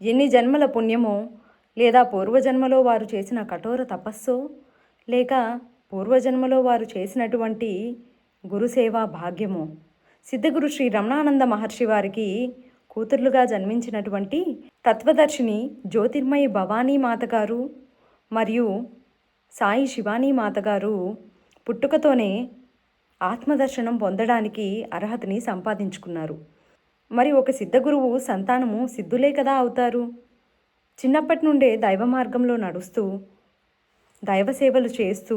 ఎన్ని జన్మల పుణ్యమో, లేదా పూర్వజన్మలో వారు చేసిన కఠోర తపస్సో, లేక పూర్వజన్మలో వారు చేసినటువంటి గురుసేవా భాగ్యమో, సిద్ధగురు శ్రీ రమణానంద మహర్షి వారికి కూతుర్లుగా జన్మించినటువంటి తత్వదర్శిని జ్యోతిర్మయి భవానీ మాత గారు మరియు సాయి శివానీ మాత గారు పుట్టుకతోనే ఆత్మదర్శనం పొందడానికి అర్హతని సంపాదించుకున్నారు. మరి ఒక సిద్ధగురువు సంతానము సిద్ధులే కదా అవుతారు. చిన్నప్పటి నుండే దైవ మార్గంలో నడుస్తూ, దైవ సేవలు చేస్తూ,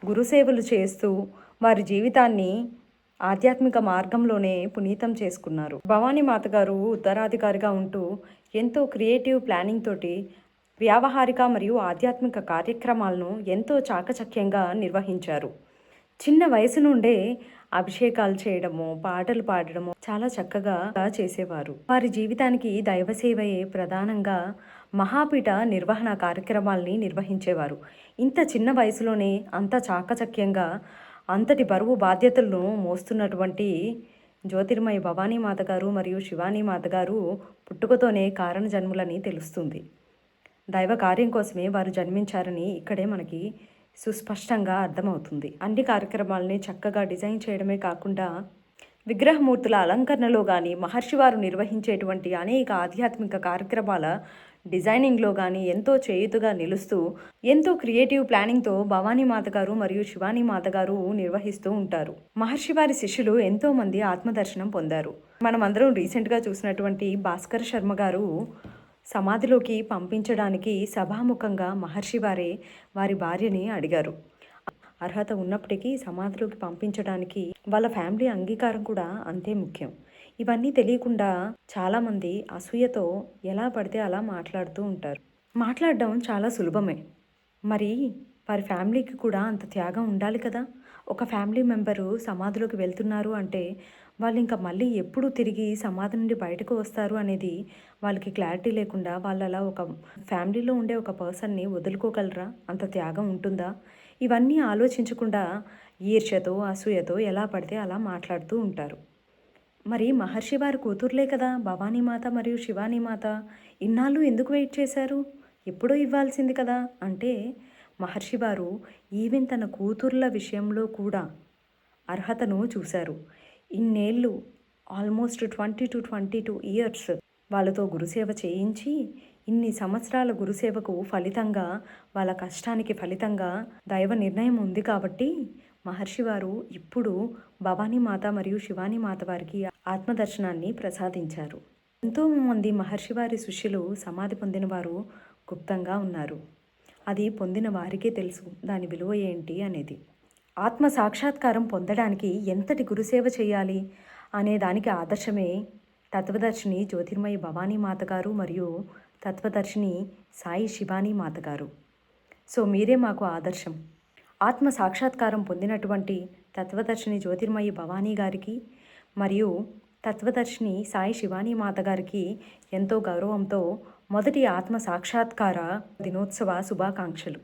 గురుసేవలు చేస్తూ వారి జీవితాన్ని ఆధ్యాత్మిక మార్గంలోనే పునీతం చేసుకున్నారు. భవానీ మాత గారు ఉత్తరాధికారిగా ఉంటూ ఎంతో క్రియేటివ్ ప్లానింగ్ తోటి వ్యావహారిక మరియు ఆధ్యాత్మిక కార్యక్రమాలను ఎంతో చాకచక్యంగా నిర్వహించారు. చిన్న వయసు నుండే అభిషేకాలు చేయడము, పాటలు పాడడము చాలా చక్కగా చేసేవారు. వారి జీవితానికి దైవసేవయే ప్రధానంగా మహాపీఠ నిర్వహణ కార్యక్రమాల్ని నిర్వహించేవారు. ఇంత చిన్న వయసులోనే అంత చాకచక్యంగా అంతటి బరువు బాధ్యతలను మోస్తున్నటువంటి జ్యోతిర్మయ భవానీ మాత గారు మరియు శివానీ మాత గారు పుట్టుకతోనే కారణ జన్ములని తెలుస్తుంది. దైవ కార్యం కోసమే వారు జన్మించారని ఇక్కడే మనకి సుస్పష్టంగా అర్థమవుతుంది. అన్ని కార్యక్రమాలని చక్కగా డిజైన్ చేయడమే కాకుండా విగ్రహమూర్తుల అలంకరణలో కానీ, మహర్షి వారు నిర్వహించేటువంటి అనేక ఆధ్యాత్మిక కార్యక్రమాల డిజైనింగ్లో కానీ ఎంతో చేయుతుగా నిలుస్తూ ఎంతో క్రియేటివ్ ప్లానింగ్తో భవానీ మాత గారు మరియు శివానీ మాత గారు నిర్వహిస్తూ ఉంటారు. మహర్షి వారి శిష్యులు ఎంతోమంది ఆత్మదర్శనం పొందారు. మనం అందరం రీసెంట్గా చూసినటువంటి భాస్కర్ శర్మ గారు సమాధిలోకి పంపించడానికి సభాముఖంగా మహర్షి వారే వారి భార్యని అడిగారు. అర్హత ఉన్నప్పటికీ సమాధిలోకి పంపించడానికి వాళ్ళ ఫ్యామిలీ అంగీకారం కూడా అంతే ముఖ్యం. ఇవన్నీ తెలియకుండా చాలామంది అసూయతో ఎలా పడితే అలా మాట్లాడుతూ ఉంటారు. మాట్లాడడం చాలా సులభమే, మరి వారి ఫ్యామిలీకి కూడా అంత త్యాగం ఉండాలి కదా. ఒక ఫ్యామిలీ మెంబరు సమాధిలోకి వెళ్తున్నారు అంటే వాళ్ళు ఇంకా మళ్ళీ ఎప్పుడు తిరిగి సమాధి నుండి బయటకు వస్తారు అనేది వాళ్ళకి క్లారిటీ లేకుండా వాళ్ళు అలా ఒక ఫ్యామిలీలో ఉండే ఒక పర్సన్ని వదులుకోగలరా? అంత త్యాగం ఉంటుందా? ఇవన్నీ ఆలోచించకుండా ఈర్ష్యతో, అసూయతో ఎలా పడితే అలా మాట్లాడుతూ ఉంటారు. మరి మహర్షి వారి కూతుర్లే కదా భవానీ మాత మరియు శివానీ మాత, ఇన్నాళ్ళు ఎందుకు వెయిట్ చేశారు? ఎప్పుడూ ఇవ్వాల్సింది కదా అంటే మహర్షి వారు ఈవెన్ తన కూతుర్ల విషయంలో కూడా అర్హతను చూశారు. ఇన్నేళ్ళు ఆల్మోస్ట్ 22 ఇయర్స్ వాళ్ళతో గురుసేవ చేయించి ఇన్ని సంవత్సరాల గురుసేవకు ఫలితంగా, వాళ్ళ కష్టానికి ఫలితంగా దైవ నిర్ణయం ఉంది కాబట్టి మహర్షి వారు ఇప్పుడు భవానీ మాత మరియు శివానీ మాత వారికి ఆత్మదర్శనాన్ని ప్రసాదించారు. ఎంతోమంది మహర్షి వారి శిష్యులు సమాధి పొందిన వారు గుప్తంగా ఉన్నారు. అది పొందిన వారికే తెలుసు దాని విలువ ఏంటి అనేది. ఆత్మ సాక్షాత్కారం పొందడానికి ఎంతటి గురుసేవ చేయాలి అనే దానికి ఆదర్శమే తత్వదర్శిని జ్యోతిర్మయి భవానీ మాత గారు మరియు తత్వదర్శిని సాయి శివానీ మాత గారు. సో మీరే మాకు ఆదర్శం. ఆత్మ సాక్షాత్కారం పొందినటువంటి తత్వదర్శిని జ్యోతిర్మయి భవానీ గారికి మరియు తత్వదర్శిని సాయి శివానీ మాత గారికి ఎంతో గౌరవంతో మొదటి ఆత్మ సాక్షాత్కార దినోత్సవ శుభాకాంక్షలు.